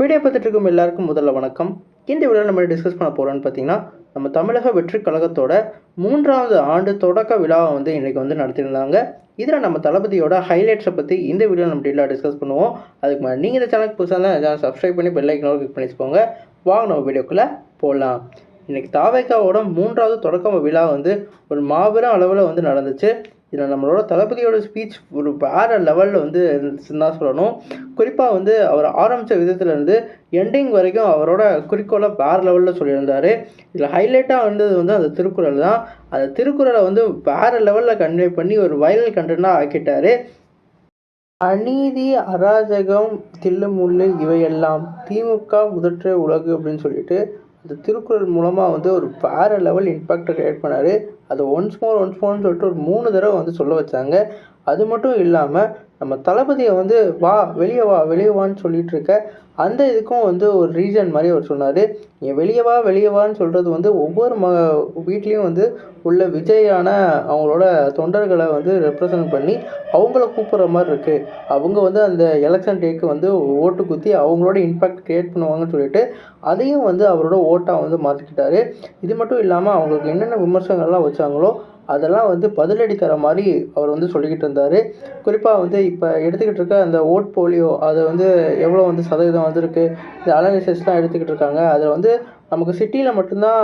Video பார்த்துட்டு இருக்கும் எல்லாருக்கும் முதல்ல வணக்கம். இந்த வீடியோவில் நம்ம டிஸ்கஸ் பண்ண போகிறோன்னு பார்த்தீங்கன்னா, நம்ம தமிழக வெற்றி கழகத்தோட 3வது ஆண்டு தொடக்க விழாவை இன்றைக்கி நடத்தியிருந்தாங்க. இதில் நம்ம தளபதியோட ஹைலைட்ஸை பற்றி இந்த வீடியோவில் நம்ம டீட்டெயிலாக டிஸ்கஸ் பண்ணுவோம். அதுக்கு முன்னாடி நீங்கள் இந்த சேனலுக்கு புதுசாக தான் சேனல் சப்ஸ்கிரைப் பண்ணி பெல் ஐக்கனோட கிளிக் பண்ணிச்சுக்கோங்க. வாங்க நம்ம வீடியோக்குள்ளே போகலாம். இன்றைக்கி தாவேக்காவோட 3வது தொடக்க விழா ஒரு மாபெரும் அளவில் நடந்துச்சு. இதில் நம்மளோட தளபதியோட ஸ்பீச் ஒரு வேறு லெவலில் இருந்துச்சுன்னு தான் சொல்லணும். குறிப்பாக அவர் ஆரம்பித்த விதத்துலேருந்து எண்டிங் வரைக்கும் அவரோட குறிக்கோளை வேறு லெவலில் சொல்லியிருந்தார். இதில் ஹைலைட்டாக வந்தது அந்த திருக்குறள் தான். அந்த திருக்குறளை வேறு லெவலில் கன்வே பண்ணி ஒரு வைரல் கண்டென்ட்டாக ஆக்கிட்டார். அநீதி, அராஜகம், தில்லுமுள்ளு இவையெல்லாம் திமுக முதற்ற உலகு அப்படின்னு சொல்லிட்டு அந்த திருக்குறள் மூலமாக ஒரு வேறு லெவல் இம்பேக்டை க்ரியேட் பண்ணார். அதை ஒன்ஸ் மோர்னு சொல்லிட்டு ஒரு 3 தடவை சொல்ல வச்சாங்க. அது மட்டும் இல்லாமல் நம்ம தளபதியை வா வெளியே வான்னு சொல்லிட்டு இருக்க அந்த இதுக்கும் ஒரு ரீசன் மாதிரி அவர் சொன்னார். நீ வெளியே வான்னு சொல்கிறது ஒவ்வொரு வீட்லேயும் உள்ள விஜயான அவங்களோட தொண்டர்களை ரெப்ரசன்ட் பண்ணி அவங்கள கூப்பிட்ற மாதிரி இருக்குது. அவங்க அந்த எலெக்ஷன் டேக்கு ஓட்டு குத்தி அவங்களோட இம்பேக்ட் க்ரியேட் பண்ணுவாங்கன்னு சொல்லிட்டு அதையும் அவரோட ஓட்டாக மாற்றிக்கிட்டாரு. இது மட்டும் இல்லாமல் அவங்களுக்கு என்னென்ன விமர்சனங்கள்லாம் வச்சாங்களோ அதெல்லாம் பதிலடி தர மாதிரி அவர் சொல்லிக்கிட்டு இருந்தார். குறிப்பாக இப்போ எடுத்துக்கிட்டு இருக்க அந்த ஓட் போலியோ அதை எவ்வளோ சதவீதம் வந்திருக்கு, இந்த அனாலிசிஸ்லாம் எடுத்துக்கிட்டு இருக்காங்க. அதில் நமக்கு சிட்டியில் மட்டும்தான்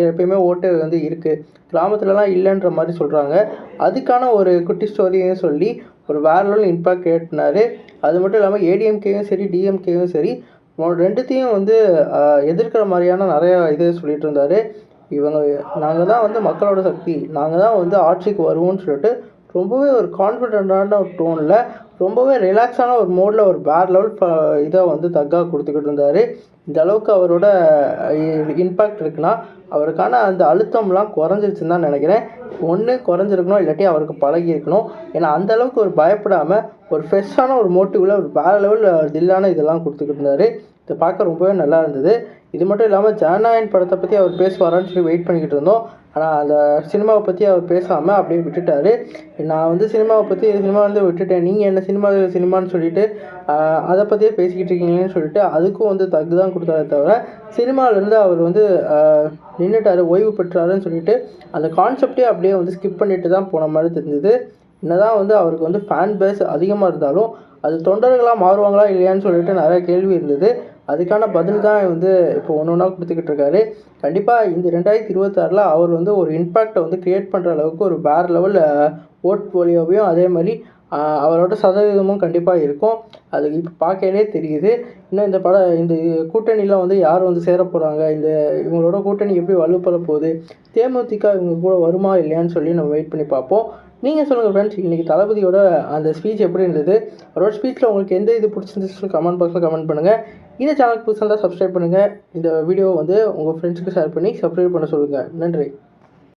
எப்பயுமே ஓட்டு இருக்குது, கிராமத்துலலாம் இல்லைன்ற மாதிரி சொல்கிறாங்க. அதுக்கான ஒரு குட்டி ஸ்டோரியும் சொல்லி ஒரு வேறு லெவல் இம்பேக்ட் க்ரியேட் பண்ணார். அது மட்டும் இல்லாமல் ஏடிஎம்கேயும் சரி டிஎம்கேயும் சரி ரெண்டுத்தையும் எதிர்க்கிற மாதிரியான நிறையா இது சொல்லிகிட்டு இருந்தார். நாங்கள் தான் மக்களோட சக்தி, நாங்கள் தான் ஆட்சிக்கு வருவோம்னு சொல்லிட்டு ரொம்பவே ஒரு கான்ஃபிடென்ட்டான ஒரு டோனில் ரொம்பவே ரிலாக்ஸான ஒரு மோடில் ஒரு வேறு லெவல் இதை தக்கா கொடுத்துக்கிட்டு இருந்தார். இந்த அளவுக்கு அவரோட இம்பேக்ட் இருக்குன்னா அவருக்கான அந்த அழுத்தம்லாம் குறைஞ்சிருச்சுன்னு தான் நினைக்கிறேன். ஒன்று குறைஞ்சிருக்கணும், இல்லாட்டி அவருக்கு பழகியிருக்கணும். ஏன்னா அந்த அளவுக்கு ஒரு பயப்படாமல் ஒரு ஃப்ரெஷ்ஷான ஒரு மோட்டிவில் ஒரு வேறு லெவல் தில்லான இதெல்லாம் கொடுத்துக்கிட்டு இருந்தார். இதை பார்க்க ரொம்பவே நல்லா இருந்தது. இது மட்டும் இல்லாமல் ஜனநாயகன் படத்தை பற்றி அவர் பேசுவாரான்னு சொல்லி வெயிட் பண்ணிக்கிட்டு இருந்தோம். ஆனால் அந்த சினிமாவை பற்றி அவர் பேசாமல் அப்படியே விட்டுட்டார். நான் சினிமாவை பற்றி சினிமா விட்டுட்டேன், நீங்கள் என்ன சினிமான்னு சொல்லிட்டு அதை பற்றியே பேசிக்கிட்டு இருக்கீங்கன்னு சொல்லிட்டு அதுக்கும் தக்கு தான் கொடுத்தாரே தவிர சினிமாவிலேருந்து அவர் நின்றுட்டார், ஓய்வு பெற்றாருன்னு சொல்லிட்டு அந்த கான்செப்டே அப்படியே ஸ்கிப் பண்ணிட்டு தான் போன மாதிரி தெரிஞ்சுது. என்னதான் அவருக்கு ஃபேன் பேஸ் அதிகமாக இருந்தாலும் அது தொண்டர்களாக மாறுவாங்களா இல்லையான்னு சொல்லிட்டு நிறைய கேள்வி இருந்தது. அதுக்கான பதில் தான் இப்போ ஒன்றா கொடுத்துக்கிட்டு இருக்காரு. கண்டிப்பாக இந்த 2026 அவர் ஒரு இம்பேக்டை க்ரியேட் பண்ணுற அளவுக்கு ஒரு வேறு லெவலில் ஓட் போலியோவையும் அதே மாதிரி அவரோட சதவீதமும் கண்டிப்பாக இருக்கும். அது இப்போ பார்க்கையிலே தெரியுது. இன்னும் இந்த கூட்டணியில் யார் சேர போகிறாங்க, இவங்களோட கூட்டணி எப்படி வலுப்பெற போகுது, தேமுதிக இவங்க கூட வருமா இல்லையான்னு சொல்லி நம்ம வெயிட் பண்ணி பார்ப்போம். நீங்கள் சொல்லுங்கள் ஃப்ரெண்ட்ஸ், இன்றைக்கி தளபதியோட அந்த ஸ்பீச் எப்படி இருந்தது? அவரோட ஸ்பீச்சில் உங்களுக்கு எந்த இது பிடிச்சிருந்துச்சு கமெண்ட் பாக்ஸில் கமெண்ட் பண்ணுங்கள். இந்த சேனலுக்கு புதுசாக தான் சப்ஸ்கிரைப் பண்ணுங்கள். இந்த வீடியோ உங்கள் ஃப்ரெண்ட்ஸுக்கு ஷேர் பண்ணி சப்ஸ்கிரைப் பண்ண சொல்லுங்கள். நன்றி.